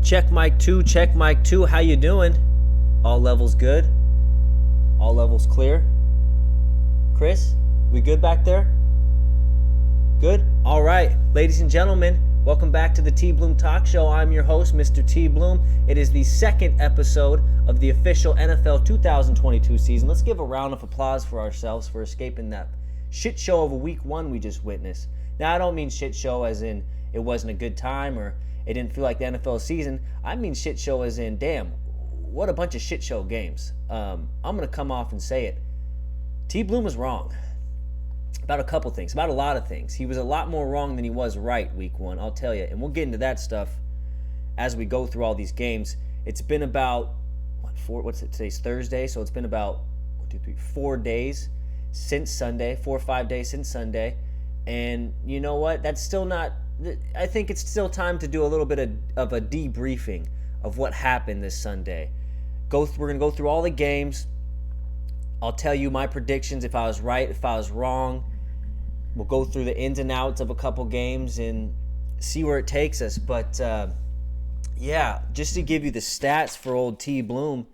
Check mic 2. How you doing? All levels good? All levels clear? Chris, we good back there? Good? All right. Ladies and gentlemen, welcome back to the TBloom Talk Show. I'm your host, Mr. TBloom. It is the second episode of the official NFL 2022 season. Let's give a round of applause for ourselves for escaping that shit show of a week one we just witnessed. Now, I don't mean shit show as in it wasn't a good time or it didn't feel like the NFL season. I mean shit show as in, damn, what a bunch of shit show games. I'm going to come off and say it. TBloom was wrong about a couple things, about a lot of things. He was a lot more wrong than he was right week one, I'll tell you. And we'll get into that stuff as we go through all these games. It's been about, today's Thursday, so it's been about 4 days since Sunday, 4 or 5 days since Sunday. And you know what? That's still not, I think it's still time to do a little bit of a debriefing of what happened this Sunday. We're going to go through all the games. I'll tell you my predictions, if I was right, if I was wrong. We'll go through the ins and outs of a couple games and see where it takes us. But, yeah, just to give you the stats for old TBloom.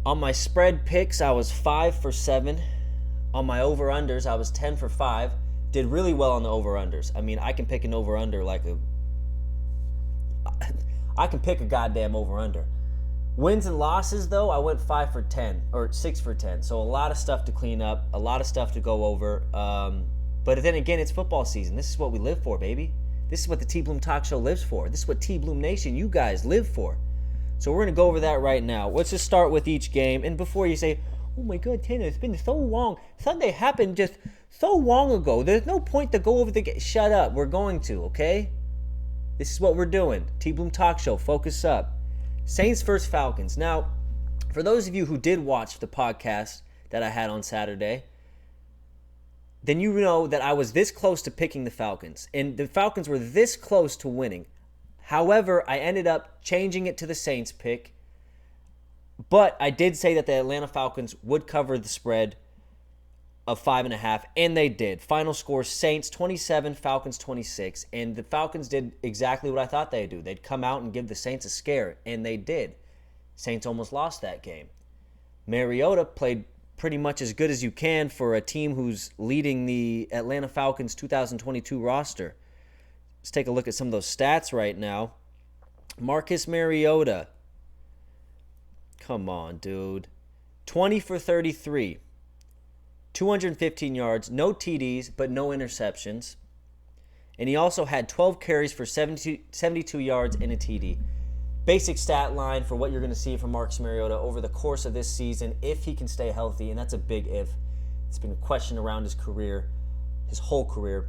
On my spread picks, I was 5 for 7. On my over-unders, I was 10 for 5. Did really well on the over-unders. I mean, I can pick an over-under I can pick a goddamn over-under. Wins and losses, though, I went 5 for 10, or 6 for 10. So a lot of stuff to clean up, a lot of stuff to go over. But then again, it's football season. This is what we live for, baby. This is what the TBloom Talk Show lives for. This is what TBloom Nation, you guys, live for. So we're going to go over that right now. Let's just start with each game. And before you say, oh my God, Tanner, it's been so long. Sunday happened just so long ago. There's no point to go over the game. Shut up. We're going to, okay? This is what we're doing. TBloom Talk Show. Focus up. Saints vs. Falcons. Now, for those of you who did watch the podcast that I had on Saturday, then you know that I was this close to picking the Falcons. And the Falcons were this close to winning. However, I ended up changing it to the Saints pick. But I did say that the Atlanta Falcons would cover the spread of 5.5, and they did. Final score, Saints 27, Falcons 26. And the Falcons did exactly what I thought they'd do. They'd come out and give the Saints a scare, and they did. Saints almost lost that game. Mariota played pretty much as good as you can for a team who's leading the Atlanta Falcons 2022 roster. Let's take a look at some of those stats right now. Marcus Mariota. Come on, dude. 20 for 33. 215 yards, no TDs, but no interceptions. And he also had 12 carries for 72 yards and a TD. Basic stat line for what you're going to see from Marcus Mariota over the course of this season, if he can stay healthy, and that's a big if. It's been a question around his career, his whole career.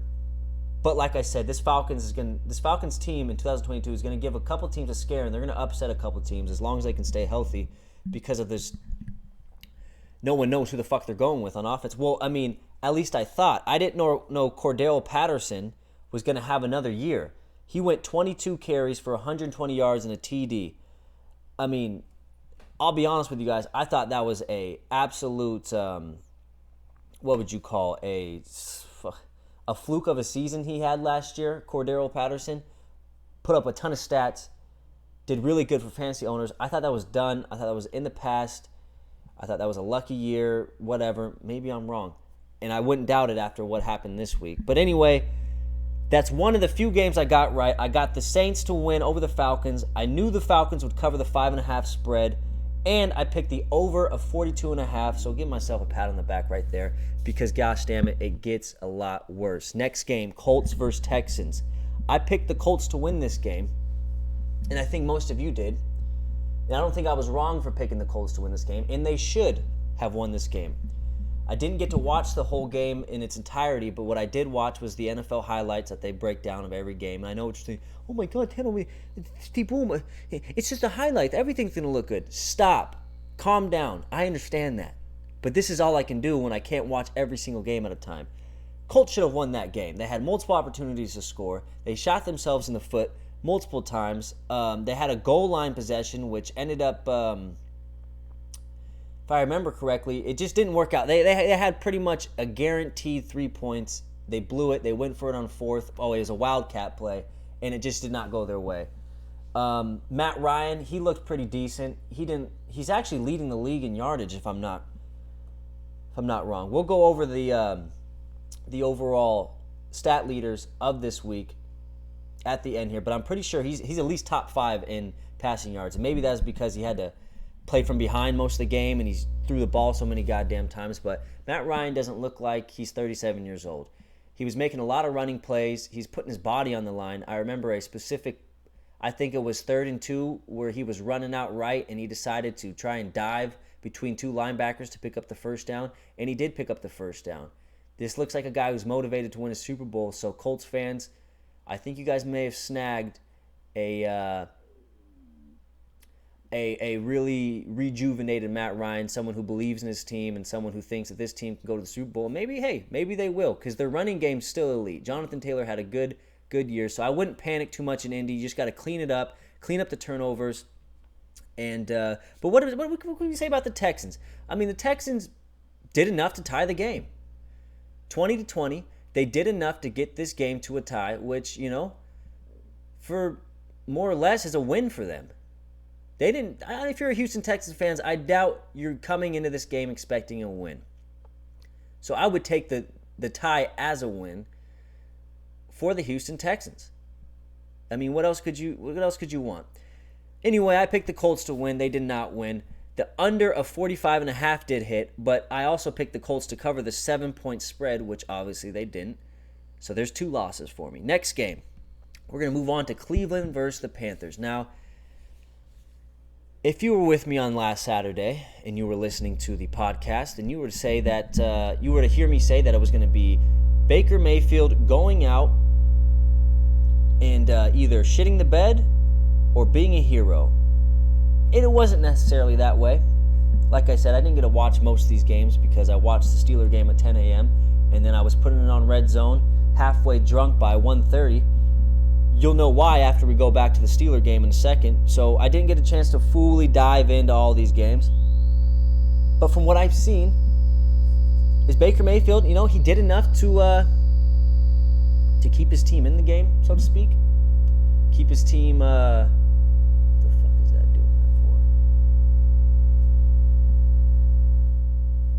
But like I said, this Falcons team in 2022 is going to give a couple teams a scare, and they're going to upset a couple teams as long as they can stay healthy because of this. No one knows who the fuck they're going with on offense. Well, I mean, at least I thought. I didn't know Cordell Patterson was going to have another year. He went 22 carries for 120 yards and a TD. I mean, I'll be honest with you guys. I thought that was a absolute, what would you call, a fluke of a season he had last year. Cordell Patterson put up a ton of stats, did really good for fantasy owners. I thought that was done. I thought that was in the past. I thought that was a lucky year, whatever. Maybe I'm wrong. And I wouldn't doubt it after what happened this week. But anyway, that's one of the few games I got right. I got the Saints to win over the Falcons. I knew the Falcons would cover the 5.5 spread. And I picked the over of 42.5. So give myself a pat on the back right there. Because gosh damn it, it gets a lot worse. Next game, Colts versus Texans. I picked the Colts to win this game. And I think most of you did. And I don't think I was wrong for picking the Colts to win this game, and they should have won this game. I didn't get to watch the whole game in its entirety, but what I did watch was the NFL highlights that they break down of every game. And I know what you're saying. Oh my God, Steve Boom, it's just a highlight. Everything's going to look good. Stop. Calm down. I understand that. But this is all I can do when I can't watch every single game at a time. Colts should have won that game. They had multiple opportunities to score. They shot themselves in the foot multiple times. They had a goal line possession, which ended up, if I remember correctly, it just didn't work out. They had pretty much a guaranteed 3 points. They blew it. They went for it on fourth. Oh, it was a wildcat play, and it just did not go their way. Matt Ryan, he looked pretty decent. He's actually leading the league in yardage if I'm not wrong. We'll go over the overall stat leaders of this week at the end here, but I'm pretty sure he's at least top 5 in passing yards. And maybe that's because he had to play from behind most of the game and he's threw the ball so many goddamn times. But Matt Ryan doesn't look like he's 37 years old. He was making a lot of running plays. He's putting his body on the line. I remember a specific, I think it was 3rd and 2, where he was running out right and he decided to try and dive between 2 linebackers to pick up the first down, and he did pick up the first down. This looks like a guy who's motivated to win a Super Bowl. So Colts fans, I think you guys may have snagged a really rejuvenated Matt Ryan, someone who believes in his team and someone who thinks that this team can go to the Super Bowl. Maybe they will, because their running game's still elite. Jonathan Taylor had a good year, so I wouldn't panic too much in Indy. You just got to clean it up, clean up the turnovers. And but what can we say about the Texans? I mean, the Texans did enough to tie the game, 20-20. They did enough to get this game to a tie, which, for more or less is a win for them. They didn't. If you're a Houston Texans fans, I doubt you're coming into this game expecting a win. So I would take the tie as a win for the Houston Texans. I mean, what else could you want? Anyway, I picked the Colts to win. They did not win. The under of 45.5 did hit, but I also picked the Colts to cover the 7-point spread, which obviously they didn't. So there's 2 losses for me. Next game, we're going to move on to Cleveland versus the Panthers. Now, if you were with me on last Saturday and you were listening to the podcast and you were to say that you were to hear me say that it was going to be Baker Mayfield going out and either shitting the bed or being a hero, it wasn't necessarily that way. Like I said, I didn't get to watch most of these games because I watched the Steeler game at 10 a.m. and then I was putting it on Red Zone halfway drunk by 1:30. You'll know why after we go back to the Steeler game in a second. So I didn't get a chance to fully dive into all these games. But from what I've seen, is Baker Mayfield, he did enough to keep his team in the game, so to speak. Keep his team, what the fuck is that doing that for?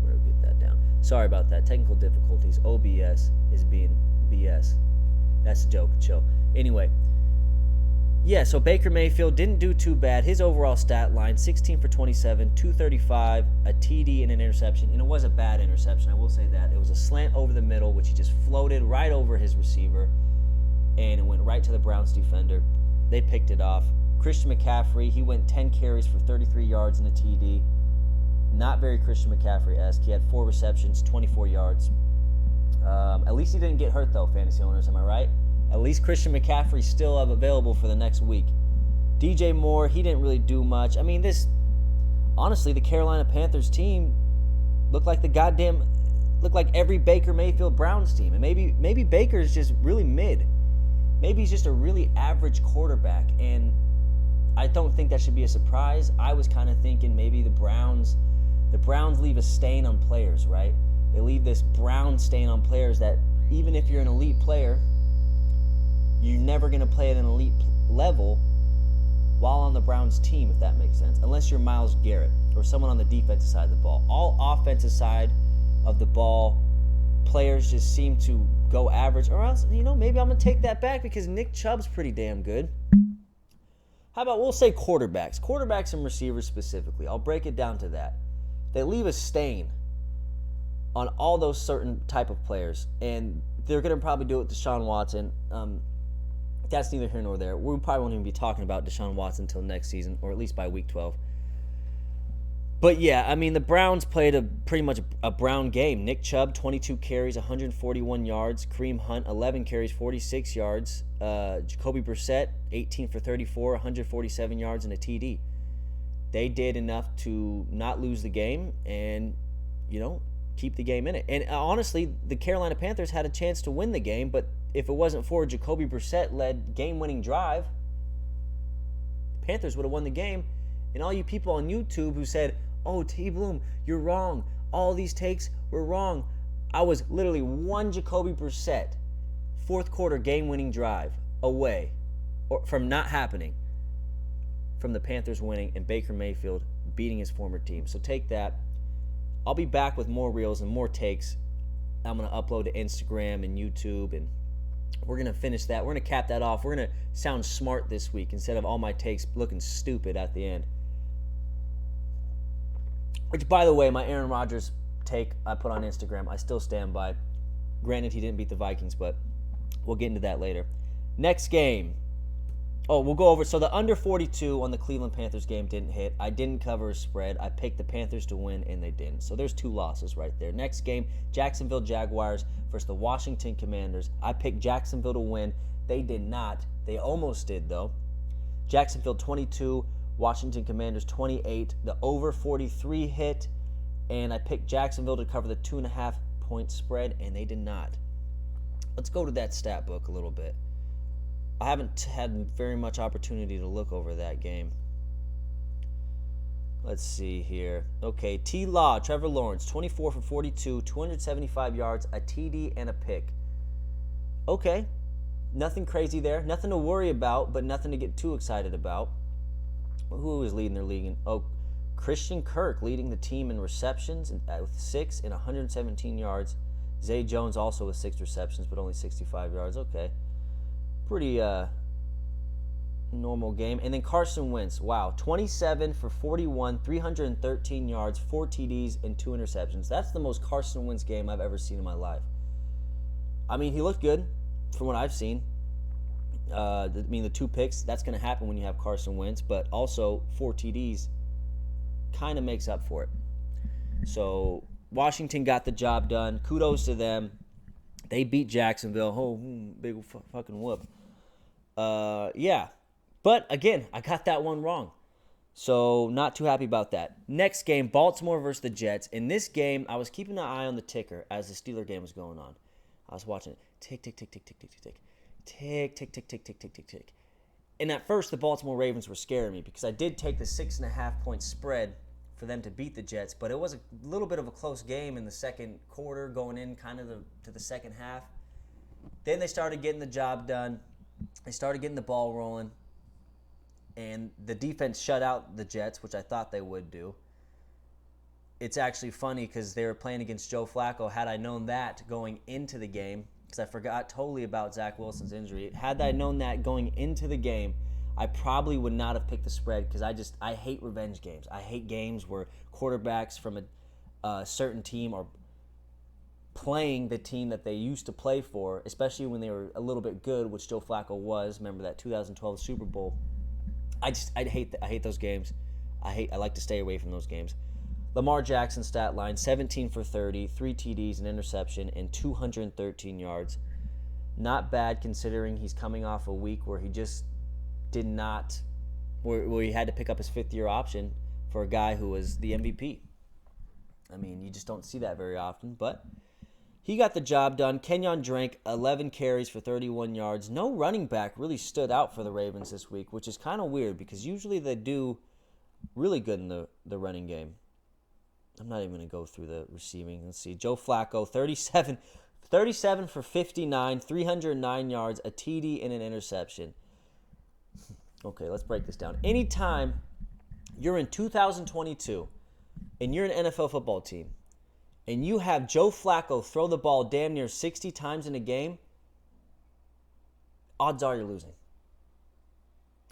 Where do we get that down? Sorry about that. Technical difficulties. OBS is being BS. That's a joke. Chill. Anyway, yeah, so Baker Mayfield didn't do too bad. His overall stat line, 16 for 27, 235, a TD and an interception. And it was a bad interception, I will say that. It was a slant over the middle, which he just floated right over his receiver, and it went right to the Browns defender. They picked it off. Christian McCaffrey, he went 10 carries for 33 yards and a TD. Not very Christian McCaffrey-esque. He had 4 receptions, 24 yards. At least he didn't get hurt, though, fantasy owners, am I right? At least Christian McCaffrey's still available for the next week. DJ Moore, he didn't really do much. I mean, honestly, the Carolina Panthers team looked like every Baker Mayfield Browns team. And maybe Baker's just really mid. Maybe he's just a really average quarterback. And I don't think that should be a surprise. I was kind of thinking maybe the Browns leave a stain on players, right? They leave this brown stain on players that even if you're an elite player, you're never going to play at an elite level while on the Browns team, if that makes sense, unless you're Myles Garrett or someone on the defensive side of the ball. All offensive side of the ball, players just seem to go average. Or else, maybe I'm going to take that back because Nick Chubb's pretty damn good. How about we'll say quarterbacks? Quarterbacks and receivers specifically. I'll break it down to that. They leave a stain on all those certain type of players, and they're going to probably do it with Deshaun Watson. That's neither here nor there. We probably won't even be talking about Deshaun Watson until next season, or at least by week 12. But yeah, I mean, the Browns played pretty much a Brown game. Nick Chubb, 22 carries, 141 yards. Kareem Hunt, 11 carries, 46 yards. Jacoby Brissett, 18 for 34, 147 yards and a TD. They did enough to not lose the game and, keep the game in it. And honestly, the Carolina Panthers had a chance to win the game, but if it wasn't for Jacoby Brissett-led game-winning drive, the Panthers would have won the game. And all you people on YouTube who said, "Oh, TBloom, you're wrong. All these takes were wrong." I was literally one Jacoby Brissett fourth quarter game-winning drive away from not happening. from the Panthers winning and Baker Mayfield beating his former team. So take that. I'll be back with more reels and more takes. I'm going to upload to Instagram and YouTube, and we're going to finish that. We're going to cap that off. We're going to sound smart this week instead of all my takes looking stupid at the end. Which, by the way, my Aaron Rodgers take I put on Instagram, I still stand by. Granted, he didn't beat the Vikings, but we'll get into that later. Next game. Oh, we'll go over. So the under 42 on the Cleveland Panthers game didn't hit. I didn't cover a spread. I picked the Panthers to win, and they didn't. So there's 2 losses right there. Next game, Jacksonville Jaguars versus the Washington Commanders. I picked Jacksonville to win. They did not. They almost did, though. Jacksonville 22, Washington Commanders 28. The over 43 hit, and I picked Jacksonville to cover the 2.5-point spread, and they did not. Let's go to that stat book a little bit. I haven't had very much opportunity to look over that game. Let's see here. Okay, T-Law, Trevor Lawrence, 24 for 42, 275 yards, a TD, and a pick. Okay, nothing crazy there. Nothing to worry about, but nothing to get too excited about. Who is leading their league? Christian Kirk leading the team in receptions with 6 and 117 yards. Zay Jones also with 6 receptions, but only 65 yards. Okay. Pretty normal game. And then Carson Wentz, wow, 27 for 41, 313 yards, 4 TDs, and 2 interceptions. That's the most Carson Wentz game I've ever seen in my life. I mean, he looked good from what I've seen. The 2 picks, that's going to happen when you have Carson Wentz, but also 4 TDs kind of makes up for it. So Washington got the job done. Kudos to them. They beat Jacksonville. Oh, big fucking whoop. Yeah. But, again, I got that one wrong. So, not too happy about that. Next game, Baltimore versus the Jets. In this game, I was keeping an eye on the ticker as the Steeler game was going on. I was watching it. Tick, tick, tick, tick, tick, tick, tick, tick. Tick, tick, tick, tick, tick, tick, tick, tick. And at first, the Baltimore Ravens were scaring me because I did take the 6.5-point spread for them to beat the Jets, but it was a little bit of a close game in the second quarter going in kind of to the second half. Then they started getting the job done. They started getting the ball rolling, and the defense shut out the Jets, which I thought they would do. It's actually funny because they were playing against Joe Flacco. Had I known that going into the game, because I forgot totally about Zach Wilson's injury, had I known that going into the game, I probably would not have picked the spread because I hate revenge games. I hate games where quarterbacks from a certain team are playing the team that they used to play for, especially when they were a little bit good, which Joe Flacco was. Remember that 2012 Super Bowl? I hate those games. I like to stay away from those games. Lamar Jackson stat line, 17 for 30, 3 TDs, an interception, and 213 yards. Not bad considering he's coming off a week where he just did not, where he had to pick up his 5th-year option for a guy who was the MVP. I mean, you just don't see that very often, but he got the job done. Kenyon Drake, 11 carries for 31 yards. No running back really stood out for the Ravens this week, which is kind of weird because usually they do really good in the running game. I'm not even going to go through the receiving. Let's see. Joe Flacco, 37 for 59, 309 yards, a TD, and an interception. Okay, let's break this down. Anytime you're in 2022 and you're an NFL football team and you have Joe Flacco throw the ball damn near 60 times in a game, odds are you're losing.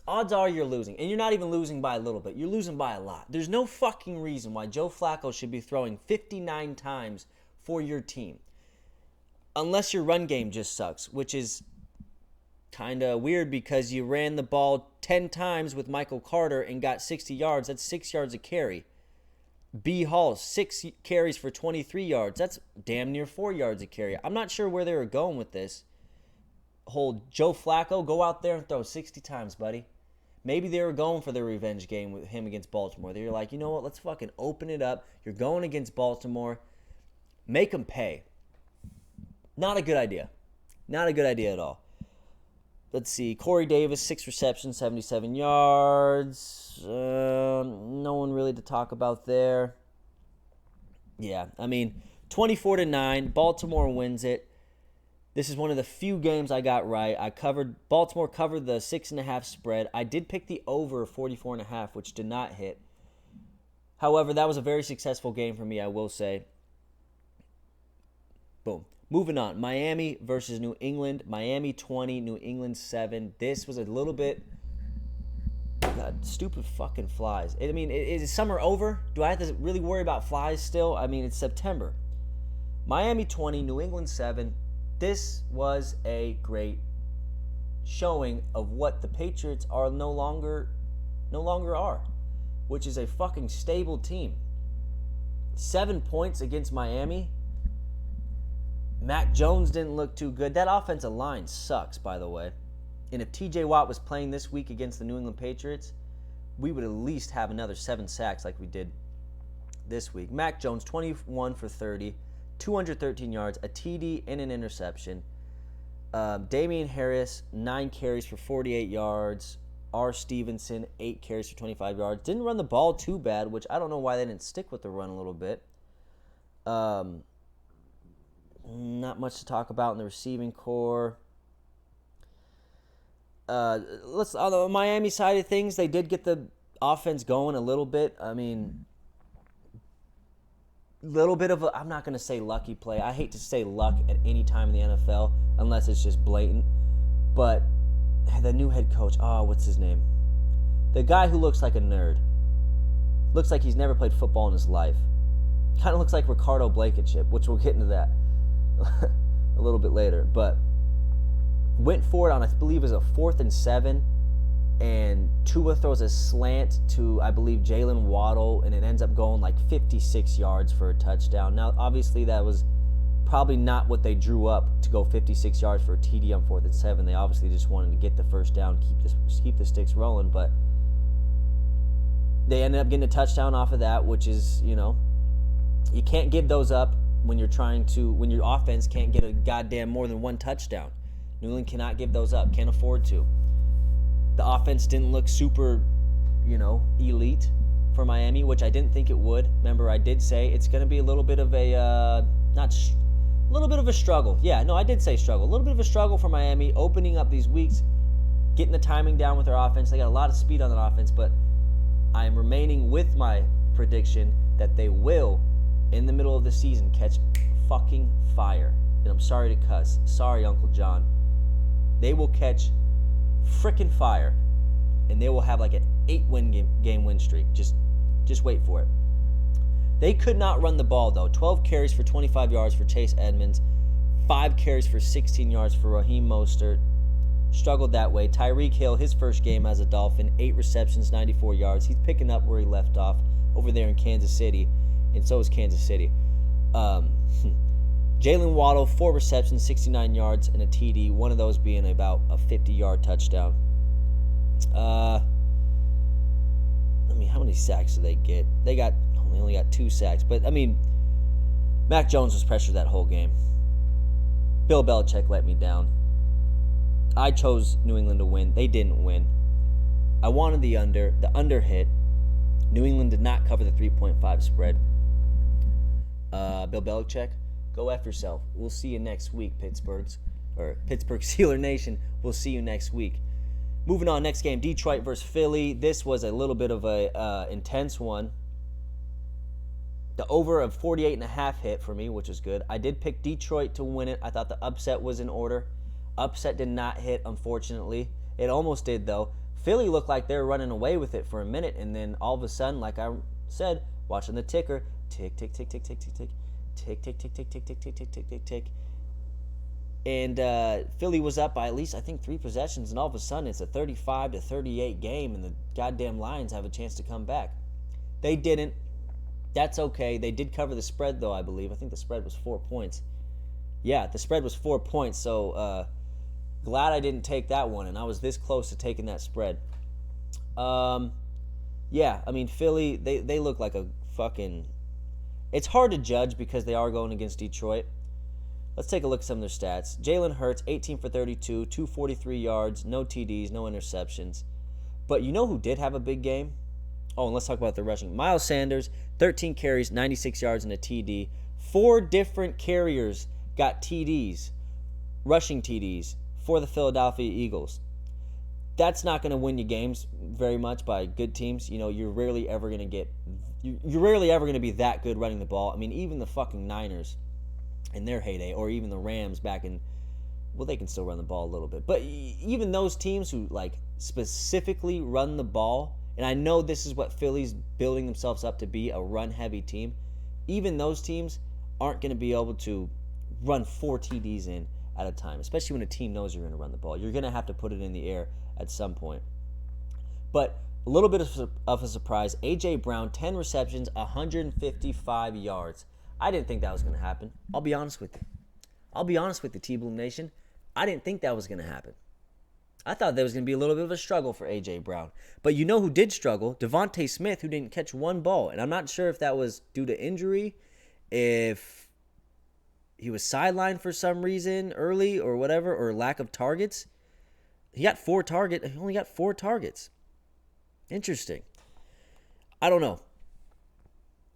Odds are you're losing. And you're not even losing by a little bit. You're losing by a lot. There's no fucking reason why Joe Flacco should be throwing 59 times for your team. Unless your run game just sucks, which is kind of weird because you ran the ball 10 times with Michael Carter and got 60 yards. That's 6 yards a carry. B. Hall, 6 carries for 23 yards. That's damn near 4 yards a carry. I'm not sure where they were going with this. Whole Joe Flacco, go out there and throw 60 times, buddy. Maybe they were going for the revenge game with him against Baltimore. They were like, you know what, let's fucking open it up. You're going against Baltimore. Make them pay. Not a good idea. Not a good idea at all. Let's see. Corey Davis, 6 receptions, 77 yards. No one really to talk about there. Yeah, I mean, 24-9. Baltimore wins it. This is one of the few games I got right. Baltimore covered the 6.5 spread. I did pick the over 44.5, which did not hit. However, that was a very successful game for me, I will say. Boom. Moving on. Miami versus New England. Miami 20, New England 7. This was a little bit... God, stupid fucking flies. I mean, is summer over? Do I have to really worry about flies still? I mean, it's September. Miami 20, New England 7. This was a great showing of what the Patriots are no longer are, which is a fucking stable team. 7 points against Miami. Mac Jones didn't look too good. That offensive line sucks, by the way. And if TJ Watt was playing this week against the New England Patriots, we would at least have another 7 sacks like we did this week. Mac Jones, 21 for 30, 213 yards, a TD, and an interception. Damian Harris, 9 carries for 48 yards. R. Stevenson, 8 carries for 25 yards. Didn't run the ball too bad, which I don't know why they didn't stick with the run a little bit. Not much to talk about in the receiving core. On the Miami side of things, they did get the offense going a little bit. I mean, little bit of a, I'm not going to say lucky play. I hate to say luck at any time in the NFL unless it's just blatant. But the new head coach, what's his name? The guy who looks like a nerd. Looks like he's never played football in his life. Kind of looks like Ricardo Blankenship, which we'll get into that a little bit later. But went for it on, I believe, it was a 4th and 7, and Tua throws a slant to, I believe, Jalen Waddle, and it ends up going like 56 yards for a touchdown. Now, obviously, that was probably not what they drew up to go 56 yards for a TD on 4th and 7. They obviously just wanted to get the first down, keep the sticks rolling, but they ended up getting a touchdown off of that, which is, you can't give those up when your offense can't get a goddamn more than 1 touchdown. New England cannot give those up, can't afford to. The offense didn't look super, elite for Miami, which I didn't think it would. Remember, I did say it's going to be a little bit of a, little bit of a struggle. Yeah, no, I did say struggle. A little bit of a struggle for Miami, opening up these weeks, getting the timing down with their offense. They got a lot of speed on that offense, but I am remaining with my prediction that they will, in the middle of the season, catch fucking fire. And I'm sorry to cuss. Sorry, Uncle John. They will catch frickin' fire, and they will have like an 8-win game win streak. Just wait for it. They could not run the ball, though. 12 carries for 25 yards for Chase Edmonds. 5 carries for 16 yards for Raheem Mostert. Struggled that way. Tyreek Hill, his first game as a Dolphin, 8 receptions, 94 yards. He's picking up where he left off over there in Kansas City, and so is Kansas City. Jalen Waddle, 4 receptions, 69 yards, and a TD, one of those being about a 50-yard touchdown. How many sacks did they get? They only got 2 sacks, but, Mac Jones was pressured that whole game. Bill Belichick let me down. I chose New England to win. They didn't win. I wanted the under. The under hit. New England did not cover the 3.5 spread. Bill Belichick, go F yourself. We'll see you next week, Pittsburgh Steeler Nation. We'll see you next week. Moving on, next game, Detroit versus Philly. This was a little bit of a intense one. The over of 48.5 hit for me, which is good. I did pick Detroit to win it. I thought the upset was in order. Upset did not hit, unfortunately. It almost did, though. Philly looked like they were running away with it for a minute, and then all of a sudden, like I said, watching the ticker, tick, tick, tick, tick, tick, tick, tick, tick, tick, tick, tick, tick, tick, tick, tick, tick, tick, tick. And Philly was up by at least, I think, 3 possessions, and all of a sudden it's a 35-38 game, and the goddamn Lions have a chance to come back. They didn't. That's okay. They did cover the spread, though, I believe. I think the spread was 4 points. Yeah, the spread was 4 points, so glad I didn't take that one, and I was this close to taking that spread. Yeah, Philly, they look like a fucking... It's hard to judge because they are going against Detroit. Let's take a look at some of their stats. Jalen Hurts, 18 for 32, 243 yards, no TDs, no interceptions. But you know who did have a big game? Oh, and let's talk about the rushing. Miles Sanders, 13 carries, 96 yards, and a TD. 4 different carriers got TDs. rushing TDs for the Philadelphia Eagles. That's not going to win you games very much by good teams. You know, you're rarely ever going to be that good running the ball. I mean, even the fucking Niners in their heyday, or even the Rams back in, well, they can still run the ball a little bit. But even those teams who, like, specifically run the ball, and I know this is what Philly's building themselves up to be, a run-heavy team, even those teams aren't going to be able to run 4 TDs in at a time, especially when a team knows you're going to run the ball. You're going to have to put it in the air at some point. But a little bit of a surprise, A.J. Brown, 10 receptions, 155 yards. I didn't think that was going to happen. I'll be honest with you, TBloom Nation. I didn't think that was going to happen. I thought there was going to be a little bit of a struggle for A.J. Brown. But you know who did struggle? Devontae Smith, who didn't catch one ball. And I'm not sure if that was due to injury, if he was sidelined for some reason early or whatever, or lack of targets. He only got 4 targets. Interesting. I don't know.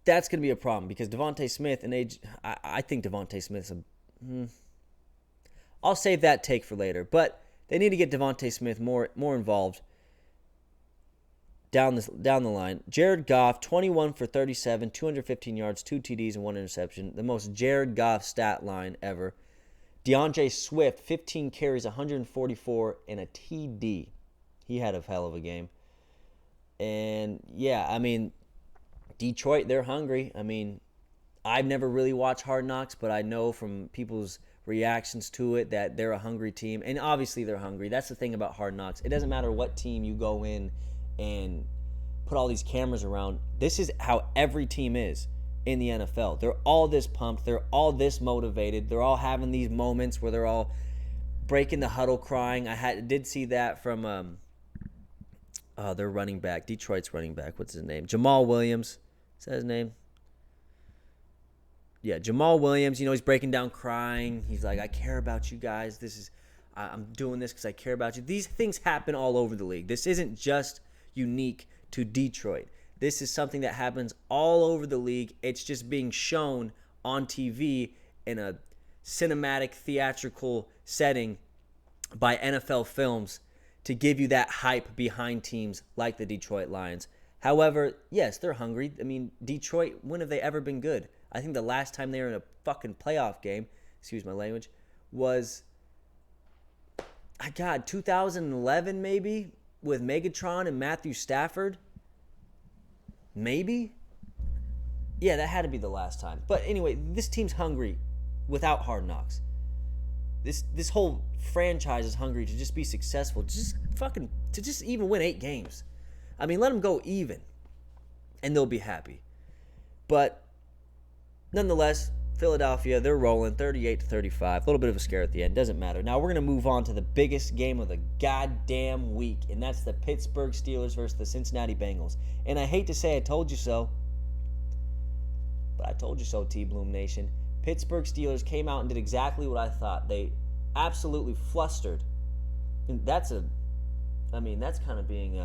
That's going to be a problem because Devontae Smith and I think Devontae Smith's I'll save that take for later. But they need to get Devontae Smith more involved down the line. Jared Goff, 21 for 37, 215 yards, 2 TDs, and 1 interception. The most Jared Goff stat line ever. DeAndre Swift, 15 carries, 144, and a TD. He had a hell of a game. And, yeah, I mean, Detroit, they're hungry. I mean, I've never really watched Hard Knocks, but I know from people's reactions to it that they're a hungry team. And obviously they're hungry. That's the thing about Hard Knocks. It doesn't matter what team you go in and put all these cameras around. This is how every team is in the NFL. They're all this pumped. They're all this motivated. They're all having these moments where they're all breaking the huddle crying. Did see that from their running back, Detroit's running back. What's his name? Jamal Williams. Is that his name? Yeah, Jamal Williams. You know, he's breaking down crying. He's like, I care about you guys. I'm doing this because I care about you. These things happen all over the league. This isn't just unique to Detroit. This is something that happens all over the league. It's just being shown on TV in a cinematic, theatrical setting by NFL Films to give you that hype behind teams like the Detroit Lions. However, yes, they're hungry. I mean, Detroit, when have they ever been good? I think the last time they were in a fucking playoff game, excuse my language, was, 2011 maybe, with Megatron and Matthew Stafford. Maybe? Yeah, that had to be the last time. But anyway, this team's hungry without Hard Knocks. This whole franchise is hungry to just be successful, to just even win 8 games. I mean, let them go even, and they'll be happy. But nonetheless, Philadelphia, they're rolling 38-35. A little bit of a scare at the end. Doesn't matter. Now we're going to move on to the biggest game of the goddamn week, and that's the Pittsburgh Steelers versus the Cincinnati Bengals. And I hate to say I told you so, but I told you so, TBloom Nation. Pittsburgh Steelers came out and did exactly what I thought. They absolutely flustered. And that's kind of being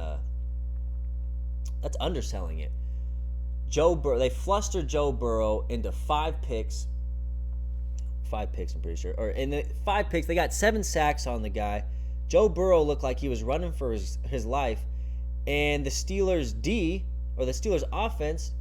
that's underselling it. They flustered Joe Burrow into 5 picks. 5 picks, I'm pretty sure. Or in the 5 picks, they got 7 sacks on the guy. Joe Burrow looked like he was running for his life. And the Steelers the Steelers offense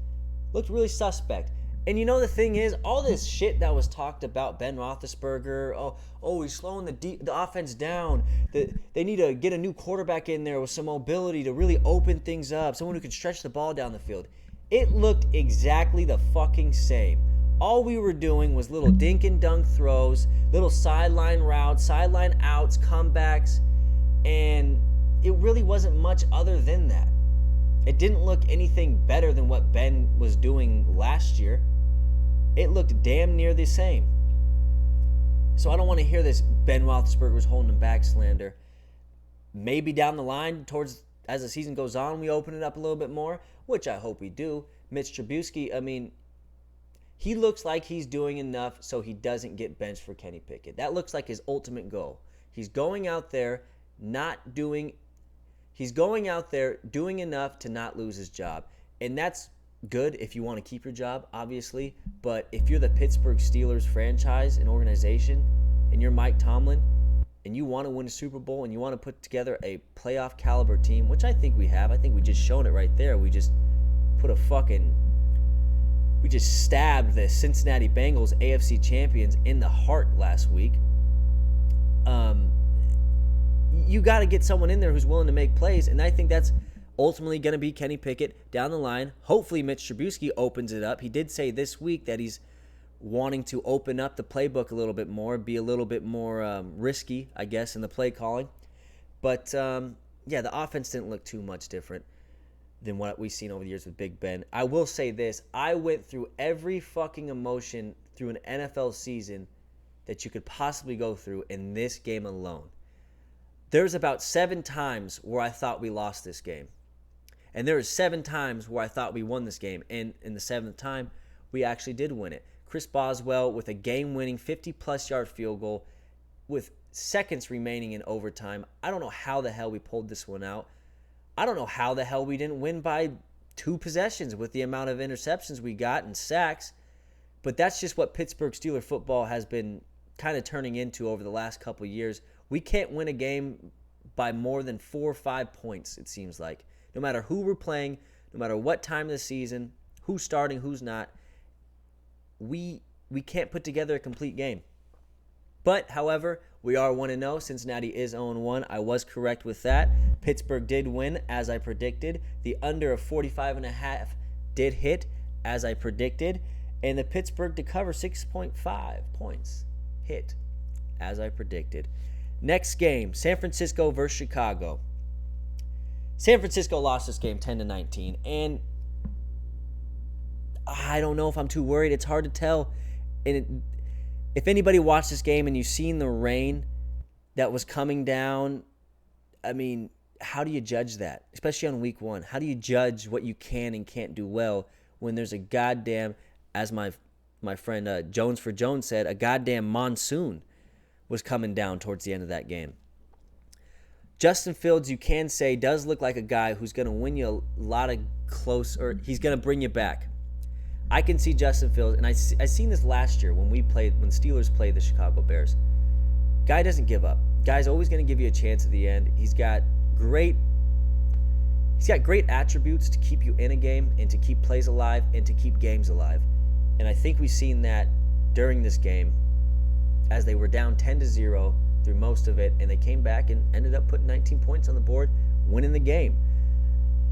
looked really suspect. And you know the thing is, all this shit that was talked about Ben Roethlisberger, he's slowing the offense down. They need to get a new quarterback in there with some mobility to really open things up, someone who can stretch the ball down the field. It looked exactly the fucking same. All we were doing was little dink and dunk throws, little sideline routes, sideline outs, comebacks, and it really wasn't much other than that. It didn't look anything better than what Ben was doing last year. It looked damn near the same. So I don't want to hear this Ben Roethlisberger was holding him back slander. Maybe down the line, as the season goes on, we open it up a little bit more, which I hope we do. Mitch Trubisky, he looks like he's doing enough so he doesn't get benched for Kenny Pickett. That looks like his ultimate goal. He's going out there doing enough to not lose his job. And that's good if you want to keep your job, obviously. But if you're the Pittsburgh Steelers franchise and organization, and you're Mike Tomlin, and you want to win a Super Bowl and you want to put together a playoff caliber team, which I think we have. I think we just shown it right there. We just stabbed the Cincinnati Bengals, AFC champions, in the heart last week. You got to get someone in there who's willing to make plays, and I think that's ultimately going to be Kenny Pickett down the line. Hopefully Mitch Trubisky opens it up. He did say this week that he's wanting to open up the playbook a little bit more, be a little bit more risky, I guess, in the play calling. But, the offense didn't look too much different than what we've seen over the years with Big Ben. I will say this. I went through every fucking emotion through an NFL season that you could possibly go through in this game alone. There's about 7 times where I thought we lost this game. And there were 7 times where I thought we won this game. And in the 7th time, we actually did win it. Chris Boswell with a game-winning 50-plus yard field goal with seconds remaining in overtime. I don't know how the hell we pulled this one out. I don't know how the hell we didn't win by 2 possessions with the amount of interceptions we got and sacks. But that's just what Pittsburgh Steelers football has been kind of turning into over the last couple of years. We can't win a game by more than 4 or 5 points, it seems like. No matter who we're playing, no matter what time of the season, who's starting, who's not, we can't put together a complete game. But, however, we are 1-0. Cincinnati is 0-1. I was correct with that. Pittsburgh did win, as I predicted. The under of 45.5 did hit, as I predicted. And the Pittsburgh to cover 6.5 points hit, as I predicted. Next game, San Francisco versus Chicago. San Francisco lost this game 10-19, and I don't know if I'm too worried. It's hard to tell. And if anybody watched this game and you've seen the rain that was coming down, I mean, how do you judge that? Especially on week 1. How do you judge what you can and can't do well when there's a goddamn, as my friend Jones for Jones said, a goddamn monsoon was coming down towards the end of that game. Justin Fields, you can say, does look like a guy who's going to win you a lot of close, or he's going to bring you back. I can see Justin Fields, and I seen this last year when Steelers played the Chicago Bears. Guy doesn't give up. Guy's always going to give you a chance at the end. He's got great attributes to keep you in a game and to keep plays alive and to keep games alive. And I think we've seen that during this game as they were down 10-0 through most of it, and they came back and ended up putting 19 points on the board, winning the game.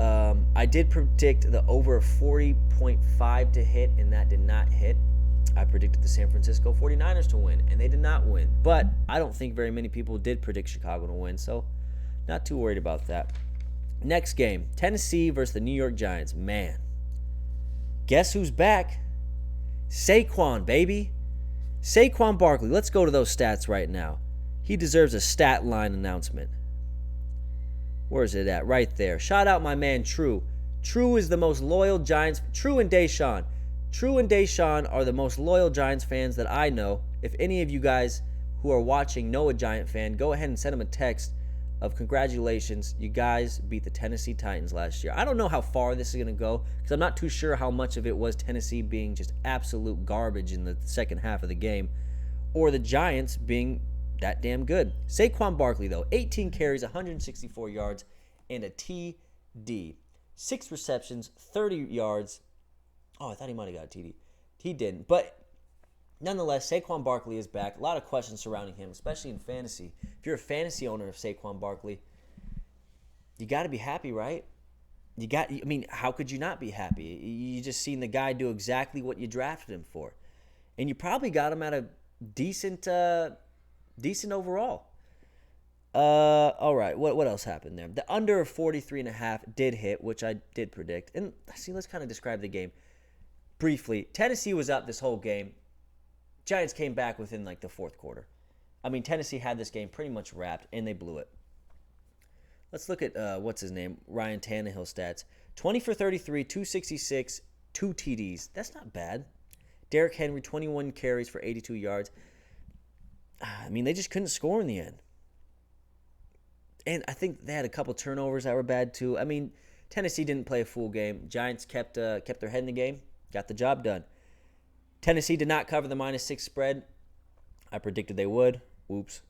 I did predict the over 40.5 to hit, and that did not hit. I predicted the San Francisco 49ers to win, and they did not win. But I don't think very many people did predict Chicago to win, so not too worried about that. Next game, Tennessee versus the New York Giants. Man, guess who's back? Saquon, baby. Saquon Barkley. Let's go to those stats right now. He deserves a stat line announcement. Where is it at? Right there. Shout out my man True. True is the most loyal Giants. True and Deshaun. True and Deshaun are the most loyal Giants fans that I know. If any of you guys who are watching know a Giant fan, go ahead and send him a text of congratulations. You guys beat the Tennessee Titans last year. I don't know how far this is going to go because I'm not too sure how much of it was Tennessee being just absolute garbage in the second half of the game or the Giants being that damn good. Saquon Barkley, though, 18 carries, 164 yards, and a TD. 6 receptions, 30 yards. Oh, I thought he might have got a TD. He didn't. But nonetheless, Saquon Barkley is back. A lot of questions surrounding him, especially in fantasy. If you're a fantasy owner of Saquon Barkley, you got to be happy, right? How could you not be happy? You just seen the guy do exactly what you drafted him for. And you probably got him at a decent overall. All right, what else happened there? The under of 43.5 did hit, which I did predict. And let's kind of describe the game briefly. Tennessee was up this whole game. Giants came back within the fourth quarter. Tennessee had this game pretty much wrapped, and they blew it. Let's look at Ryan Tannehill stats. 20 for 33, 266, 2 TDs. That's not bad. Derrick Henry, 21 carries for 82 yards. They just couldn't score in the end. And I think they had a couple turnovers that were bad too. Tennessee didn't play a full game. Giants kept their head in the game, got the job done. Tennessee did not cover the -6 spread. I predicted they would. Oops.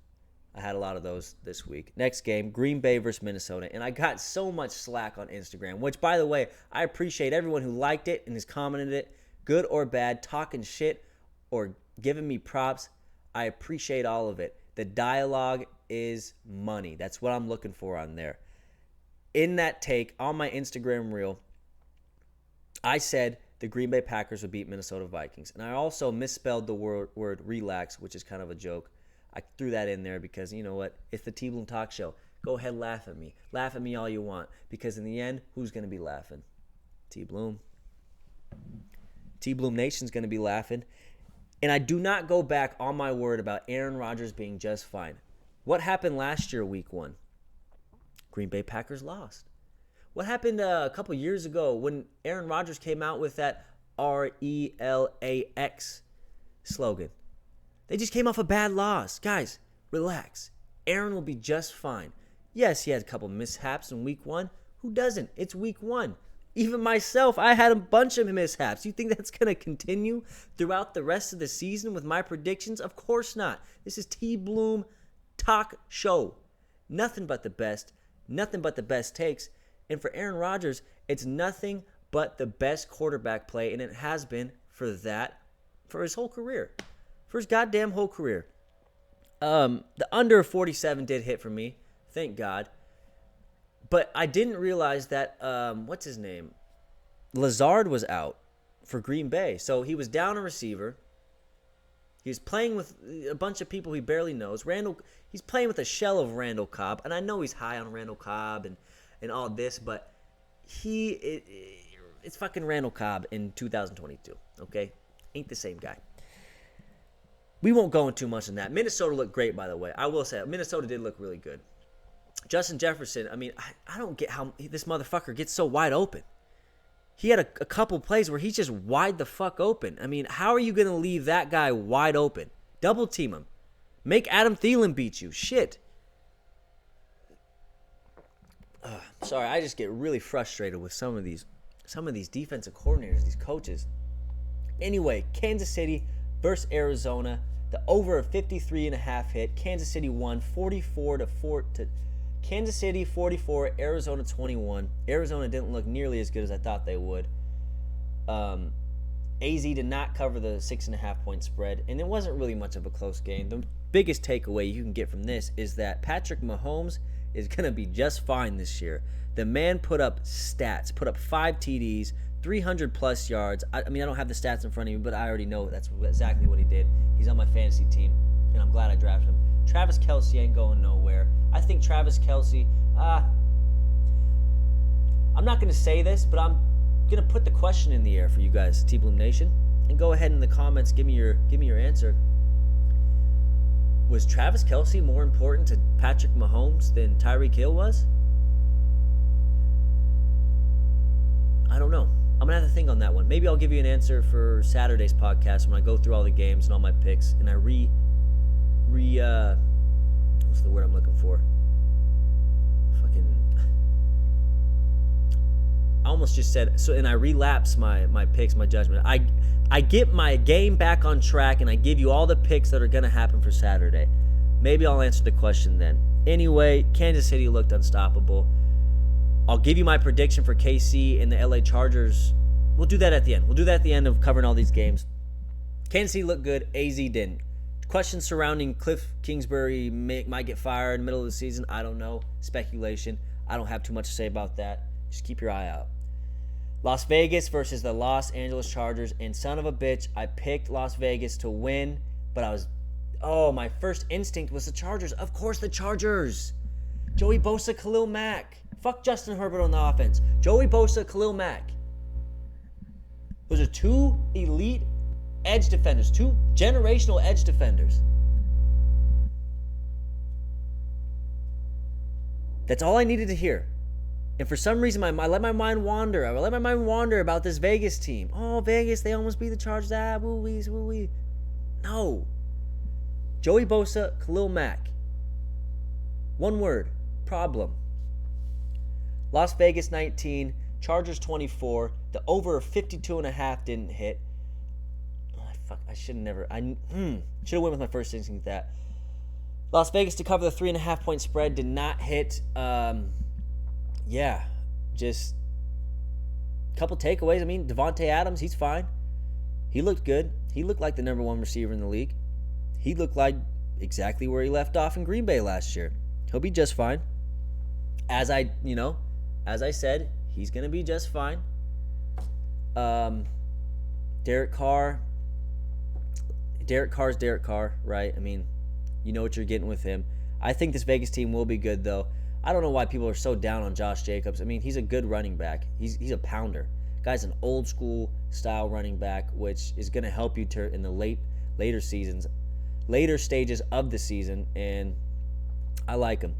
I had a lot of those this week. Next game, Green Bay versus Minnesota. And I got so much slack on Instagram, which, by the way, I appreciate everyone who liked it and has commented it, good or bad, talking shit or giving me props. I appreciate all of it. The dialogue is money. That's what I'm looking for on there. In that take, on my Instagram reel, I said the Green Bay Packers would beat Minnesota Vikings. And I also misspelled the word relax, which is kind of a joke. I threw that in there because, you know what? It's the TBloom Talk Show. Go ahead, laugh at me. Laugh at me all you want. Because in the end, who's going to be laughing? TBloom. TBloom Nation's going to be laughing. And I do not go back on my word about Aaron Rodgers being just fine. What happened last year, week 1? Green Bay Packers lost. What happened a couple years ago when Aaron Rodgers came out with that RELAX slogan? They just came off a bad loss. Guys, relax. Aaron will be just fine. Yes, he had a couple mishaps in week 1. Who doesn't? It's week 1. Even myself, I had a bunch of mishaps. You think that's going to continue throughout the rest of the season with my predictions? Of course not. This is TBloom Talk Show. Nothing but the best. Nothing but the best takes. And for Aaron Rodgers, it's nothing but the best quarterback play, and it has been for his whole career. For his goddamn whole career. The under 47 did hit for me. Thank God. But I didn't realize that, what's his name? Lazard was out for Green Bay. So he was down a receiver. He was playing with a bunch of people he barely knows. He's playing with a shell of Randall Cobb. And I know he's high on Randall Cobb and all this, but it's fucking Randall Cobb in 2022, okay? Ain't the same guy. We won't go into too much on that. Minnesota looked great, by the way. I will say it. Minnesota did look really good. Justin Jefferson, I mean, I don't get how this motherfucker gets so wide open. He had a couple plays where he's just wide the fuck open. I mean, how are you going to leave that guy wide open? Double team him. Make Adam Thielen beat you. Shit. Sorry, I just get really frustrated with some of these defensive coordinators, these coaches. Anyway, Kansas City versus Arizona. The over of 53.5 hit. Kansas City won 44-4 to Kansas City 44, Arizona 21. Arizona didn't look nearly as good as I thought they would. AZ did not cover the 6.5 point spread, and it wasn't really much of a close game. The biggest takeaway you can get from this is that Patrick Mahomes is going to be just fine this year. The man put up stats, put up 5 TDs, 300 plus yards. I mean, I don't have the stats in front of me, but I already know that's exactly what he did. He's on my fantasy team, and I'm glad I drafted him. Travis Kelce ain't going nowhere. I think Travis Kelce, I'm not going to say this, but I'm going to put the question in the air for you guys, TBloom Nation, and go ahead in the comments, give me your answer. Was Travis Kelce more important to Patrick Mahomes than Tyreek Hill was? I don't know. I'm going to have to think on that one. Maybe I'll give you an answer for Saturday's podcast when I go through all the games and all my picks, and I what's the word I'm looking for? I almost just said, and I relapse my picks, my judgment. I get my game back on track, and I give you all the picks that are going to happen for Saturday. Maybe I'll answer the question then. Anyway, Kansas City looked unstoppable. I'll give you my prediction for KC and the LA Chargers. We'll do that at the end. We'll do that at the end of covering all these games. Kansas City looked good. AZ didn't. Questions surrounding Cliff Kingsbury might get fired in the middle of the season. I don't know. Speculation. I don't have too much to say about that. Just keep your eye out. Las Vegas versus the Los Angeles Chargers. And son of a bitch, I picked Las Vegas to win. But my first instinct was the Chargers. Of course the Chargers. Joey Bosa, Khalil Mack. Fuck Justin Herbert on the offense. Joey Bosa, Khalil Mack. Those are 2 elite edge defenders, 2 generational edge defenders. That's all I needed to hear. And for some reason, I let my mind wander. I let my mind wander about this Vegas team. Oh, Vegas, they almost beat the Chargers. Woo-wee, woo-wee. No. Joey Bosa, Khalil Mack. One word. Problem. Las Vegas 19, Chargers 24. The over of 52.5 didn't hit. fuck, I should have never. Should have went with my first instinct that. Las Vegas to cover the 3.5 point spread did not hit. Just a couple takeaways. I mean, Devontae Adams, he's fine. He looked good. He looked like the number one receiver in the league. He looked like exactly where he left off in Green Bay last year. He'll be just fine. As I said, he's going to be just fine. Derek Carr's Derek Carr, right? I mean, you know what you're getting with him. I think this Vegas team will be good, though. I don't know why people are so down on Josh Jacobs. I mean, he's a good running back. He's a pounder. Guy's an old school style running back, which is going to help you in the later stages of the season, and I like him.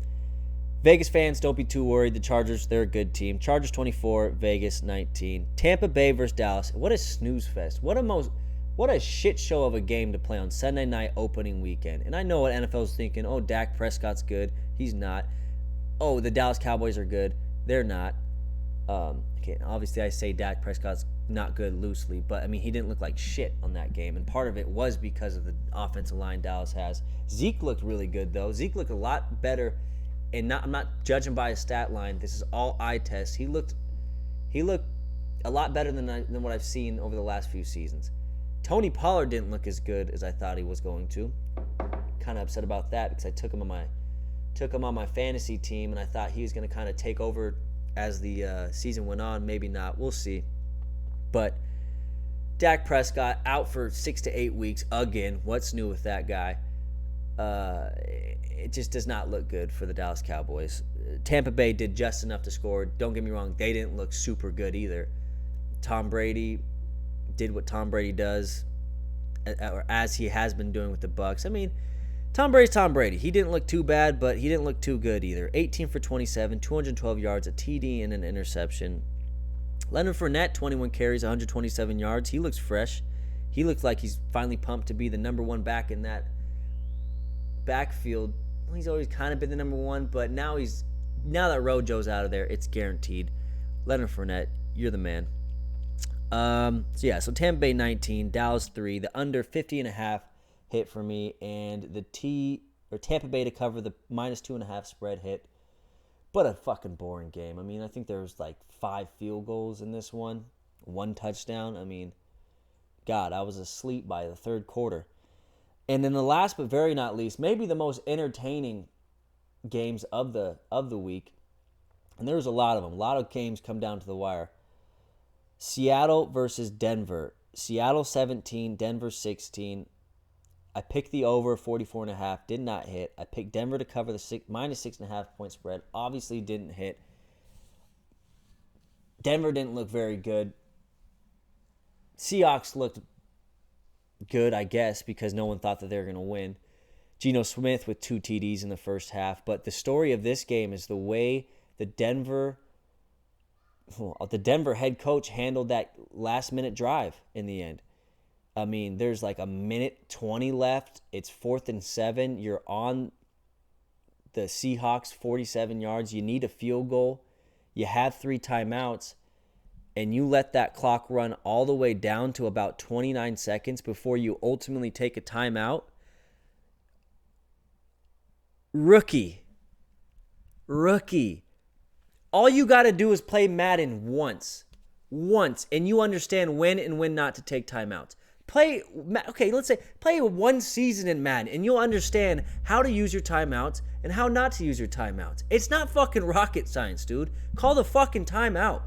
Vegas fans, don't be too worried. The Chargers, they're a good team. Chargers 24, Vegas 19. Tampa Bay versus Dallas. What a snooze fest. What a shit show of a game to play on Sunday night opening weekend. And I know what NFL's thinking. Oh, Dak Prescott's good. He's not. Oh, the Dallas Cowboys are good. They're not. Okay, obviously I say Dak Prescott's not good loosely, but I mean, he didn't look like shit on that game, and part of it was because of the offensive line Dallas has. Zeke looked really good, though. Zeke looked a lot better, and I'm not judging by his stat line. This is all eye test. He looked a lot better than what I've seen over the last few seasons. Tony Pollard didn't look as good as I thought he was going to. Kind of upset about that because I took him on my fantasy team, and I thought he was going to kind of take over as the season went on. Maybe not. We'll see. But Dak Prescott out for 6 to 8 weeks again. What's new with that guy? It just does not look good for the Dallas Cowboys. Tampa Bay did just enough to score. Don't get me wrong. They didn't look super good either. Tom Brady did what Tom Brady does, or as he has been doing with the Bucs. I mean, Tom Brady's Tom Brady. He didn't look too bad, but he didn't look too good either. 18 for 27, 212 yards, a TD, and an interception. Leonard Fournette, 21 carries, 127 yards. He looks fresh. He looks like he's finally pumped to be the number one back in that backfield. Well, he's always kind of been the number one, but now that Rojo's out of there, it's guaranteed. Leonard Fournette, you're the man. So Tampa Bay 19, Dallas 3, the under 50.5 hit for me, and Tampa Bay to cover the -2.5 spread hit. But a fucking boring game. I mean, I think there was like 5 field goals in this one, 1 touchdown. I mean, God, I was asleep by the third quarter. And then the last but very not least, maybe the most entertaining games of the week, and there was a lot of them. A lot of games come down to the wire. Seattle versus Denver. Seattle 17, Denver 16. I picked the over 44.5, did not hit. I picked Denver to cover the -6.5 point spread. Obviously didn't hit. Denver didn't look very good. Seahawks looked good, I guess, because no one thought that they were going to win. Geno Smith with 2 TDs in the first half. But the story of this game is the way the Denver head coach handled that last-minute drive in the end. I mean, there's like a minute 20 left. It's 4th and 7. You're on the Seahawks 47 yards. You need a field goal. You have 3 timeouts. And you let that clock run all the way down to about 29 seconds before you ultimately take a timeout. Rookie. All you got to do is play Madden once, and you understand when and when not to take timeouts. Play 1 season in Madden, and you'll understand how to use your timeouts and how not to use your timeouts. It's not fucking rocket science, dude. Call the fucking timeout.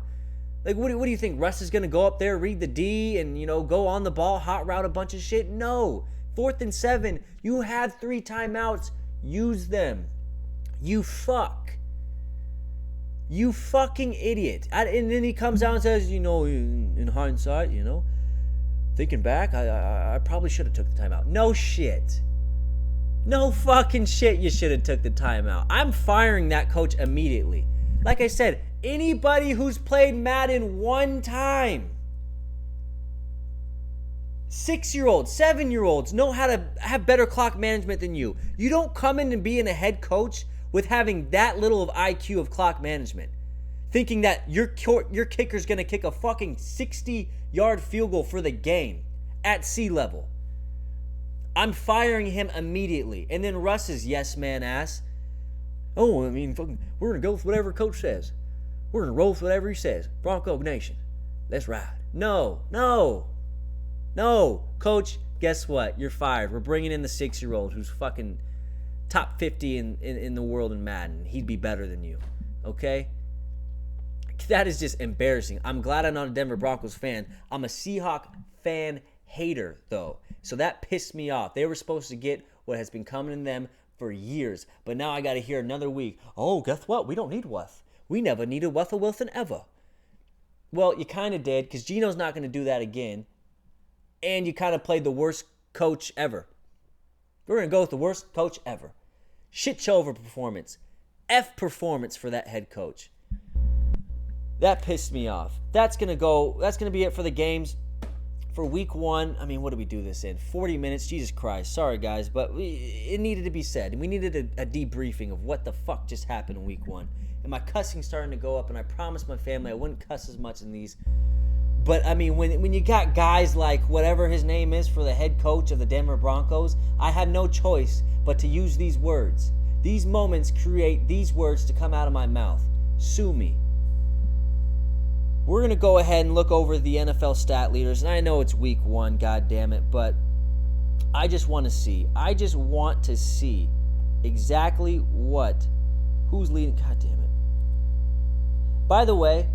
Like, what do you think? Russ is going to go up there, read the D, and, go on the ball, hot route a bunch of shit? No. 4th and 7. You had 3 timeouts. Use them. You fucking idiot. And then he comes out and says, in hindsight, thinking back, I probably should have took the timeout. No shit. No fucking shit you should have took the timeout. I'm firing that coach immediately. Like I said, anybody who's played Madden 1 time, 6-year-olds, 7-year-olds know how to have better clock management than you. You don't come in and be a head coach with having that little of IQ of clock management, thinking that your kicker's going to kick a fucking 60-yard field goal for the game at sea level. I'm firing him immediately. And then Russ's yes man ass, oh, I mean, we're going to go with whatever coach says. We're going to roll with whatever he says. Bronco Nation, let's ride. No. Coach, guess what? You're fired. We're bringing in the 6-year-old who's fucking top 50 in the world in Madden. He'd be better than you, okay? That is just embarrassing. I'm glad I'm not a Denver Broncos fan. I'm a Seahawk fan hater, though. So that pissed me off. They were supposed to get what has been coming to them for years. But now I got to hear another week, oh, guess what? We don't need Wuth. We never needed Russell Wilson ever. Well, you kind of did, because Geno's not going to do that again. And you kind of played the worst coach ever. We're going to go with the worst coach ever. Shit show of a performance. F performance for that head coach. That pissed me off. That's going to be it for the games. For week 1, I mean, what did we do this in? 40 minutes? Jesus Christ. Sorry, guys, but it needed to be said. We needed a debriefing of what the fuck just happened in week 1. And my cussing's starting to go up, and I promised my family I wouldn't cuss as much in these. But, I mean, when you got guys like whatever his name is for the head coach of the Denver Broncos, I had no choice but to use these words. These moments create these words to come out of my mouth. Sue me. We're going to go ahead and look over the NFL stat leaders. And I know it's week 1, God damn it, but I just want to see exactly who's leading. God damn it. By the way,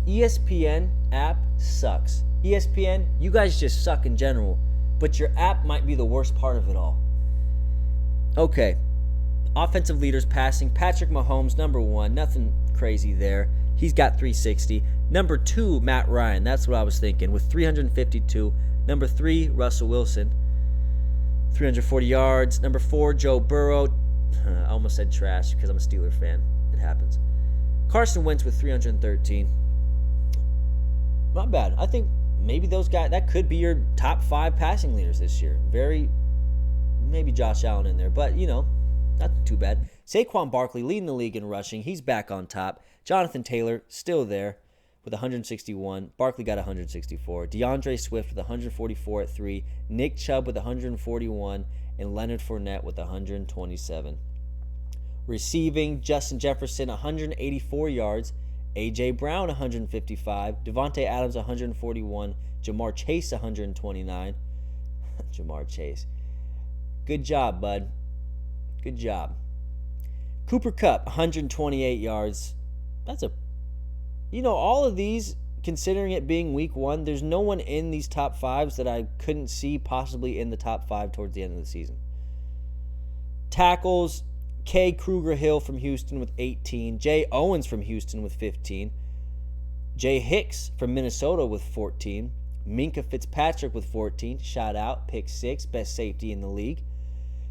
ESPN app sucks. ESPN, you guys just suck in general, but your app might be the worst part of it all. Okay. Offensive leaders passing. Patrick Mahomes, number 1. Nothing crazy there. He's got 360. Number 2, Matt Ryan. That's what I was thinking, with 352. Number 3, Russell Wilson, 340 yards. Number 4, Joe Burrow. I almost said trash because I'm a Steeler fan. It happens. Carson Wentz with 313. Not bad. I think maybe those guys, that could be your top 5 passing leaders this year. Maybe Josh Allen in there, but, not too bad. Saquon Barkley leading the league in rushing. He's back on top. Jonathan Taylor still there with 161. Barkley got 164. DeAndre Swift with 144 at 3. Nick Chubb with 141. And Leonard Fournette with 127. Receiving, Justin Jefferson 184 yards. A.J. Brown 155. Devontae Adams 141. Jamar Chase 129. Jamar Chase. Good job, bud. Good job. Cooper Kupp 128 yards. That's all of these, considering it being week 1, there's no one in these top 5s that I couldn't see possibly in the top 5 towards the end of the season. Tackles, K. Kruger-Hill from Houston with 18. Jay Owens from Houston with 15. Jay Hicks from Minnesota with 14. Minka Fitzpatrick with 14. Shout out, pick 6, best safety in the league.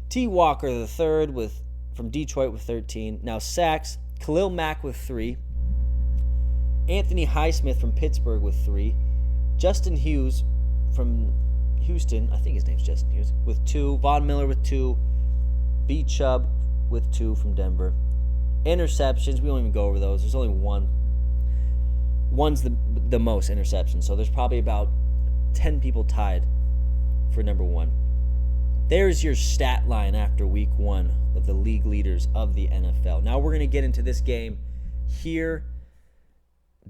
T. Walker III from Detroit with 13. Now sacks, Khalil Mack with 3. Anthony Highsmith from Pittsburgh with 3. Justin Hughes from Houston, I think his name's Justin Hughes, with 2. Von Miller with 2. B. Chubb with 2 from Denver. Interceptions, we won't even go over those. There's only one. One's the most interceptions, so there's probably about 10 people tied for number 1. There's your stat line after week 1 of the league leaders of the NFL. Now we're going to get into this game here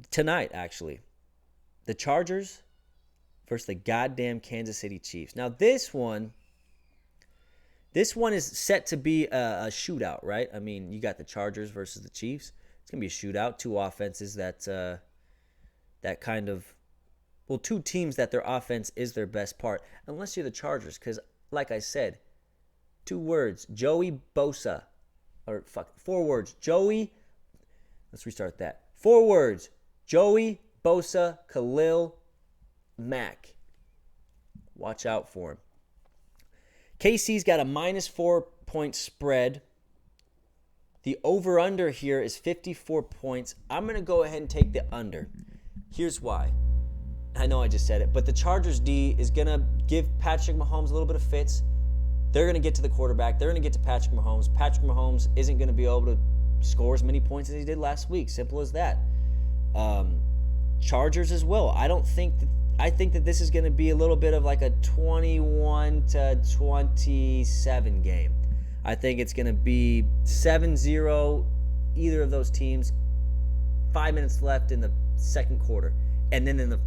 tonight, actually. The Chargers versus the goddamn Kansas City Chiefs. Now this one is set to be a shootout, right? I mean, you got the Chargers versus the Chiefs. It's going to be a shootout. 2 offenses that kind of, well, 2 teams that their offense is their best part. Unless you're the Chargers, because like I said, 2 words, Joey Bosa, 4 words, let's restart that. 4 words, Joey Bosa, Khalil Mack. Watch out for him. KC's got a -4 point spread. The over-under here is 54 points. I'm going to go ahead and take the under. Here's why. I know I just said it, but the Chargers D is going to give Patrick Mahomes a little bit of fits. They're going to get to the quarterback. They're going to get to Patrick Mahomes. Patrick Mahomes isn't going to be able to score as many points as he did last week. Simple as that. Chargers as well. I don't think that I think that this is going to be a little bit of like a 21-27 game. I think it's going to be 7-0, either of those teams. 5 minutes left in the second quarter. And then in the,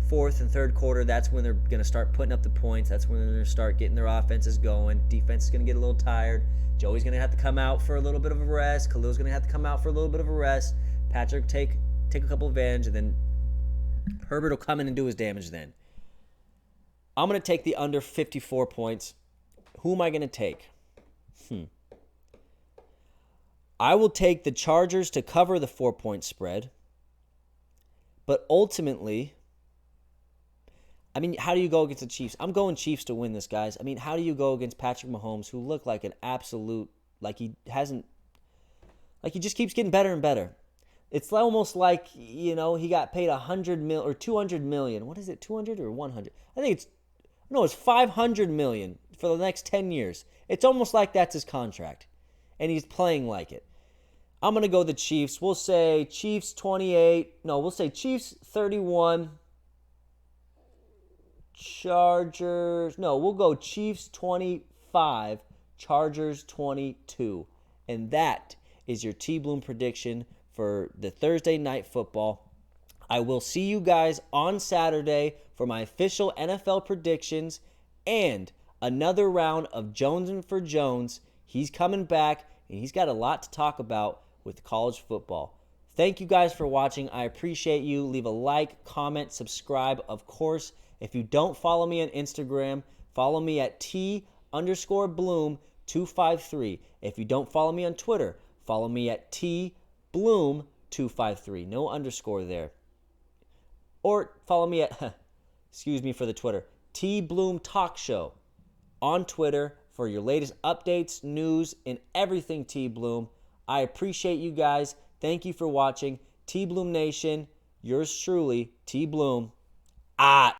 fourth and third quarter, that's when they're going to start putting up the points. That's when they're going to start getting their offenses going. Defense is going to get a little tired. Joey's going to have to come out for a little bit of a rest. Khalil's going to have to come out for a little bit of a rest. Patrick take a couple advantage, and then Herbert will come in and do his damage then. I'm going to take the under 54 points. Who am I going to take? I will take the Chargers to cover the 4-point spread. But ultimately, how do you go against the Chiefs? I'm going Chiefs to win this, guys. How do you go against Patrick Mahomes, who looked like an absolute, he just keeps getting better and better. It's almost like, he got paid $100 million or $200 million. What is it, 200 or 100? I think it's $500 million for the next 10 years. It's almost like that's his contract, and he's playing like it. I'm going to go the Chiefs. We'll say Chiefs 28. No, we'll say Chiefs 31. Chargers. No, we'll go Chiefs 25. Chargers 22. And that is your TBloom prediction for the Thursday night football. I will see you guys on Saturday for my official NFL predictions and another round of Jonesing for Jones. He's coming back, and he's got a lot to talk about with college football. Thank you guys for watching. I appreciate you. Leave a like, comment, subscribe. Of course, if you don't follow me on Instagram, follow me at T_Bloom253. If you don't follow me on Twitter, follow me at TBloom253. No underscore there. Or follow me at, excuse me for the Twitter, TBloom Talk Show on Twitter for your latest updates, news, and everything TBloom. I appreciate you guys. Thank you for watching. TBloom Nation, yours truly, TBloom.